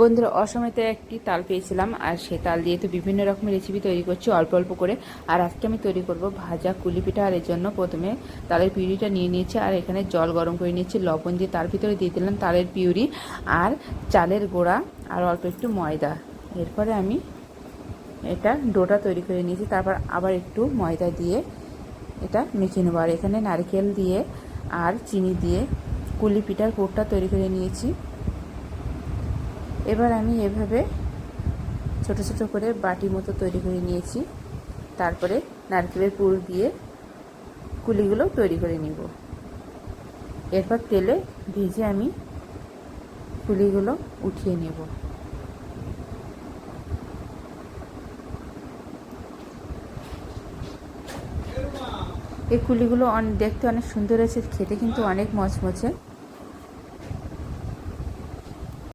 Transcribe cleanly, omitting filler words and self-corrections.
বন্ধুরা, অসময়তে একটি তাল পেয়েছিলাম, আর সে তাল দিয়ে তো বিভিন্ন রকমের রেসিপি তৈরি করছি অল্প অল্প করে। আর আজকে আমি তৈরি করব ভাজা কুলি পিঠা। আর এর জন্য প্রথমে তালের পিউরিটা নিয়ে নিয়েছি, আর এখানে জল গরম করে নিয়েছি, লবণ দিয়ে তার ভিতরে দিয়ে দিলাম তালের পিউরি আর চালের গুঁড়া আর অল্প একটু ময়দা। এরপরে আমি এটা ডোটা তৈরি করে নিয়েছি, তারপর আবার একটু ময়দা দিয়ে এটা মেখে নেবো। আর এখানে নারকেল দিয়ে আর চিনি দিয়ে কুলি পিঠার পুরটা তৈরি করে নিয়েছি। এবার আমি এভাবে ছোট ছোট করে বাটি মতো তৈরি করে নিয়েছি, তারপরে নারকেলের পুর দিয়ে কুলিগুলো তৈরি করে নিব। এরপর তেলে ভেজে আমি কুলিগুলো উঠিয়ে নেব। এই কুলিগুলো দেখতে অনেক সুন্দর হয়েছে, খেতে কিন্তু অনেক মচমচে।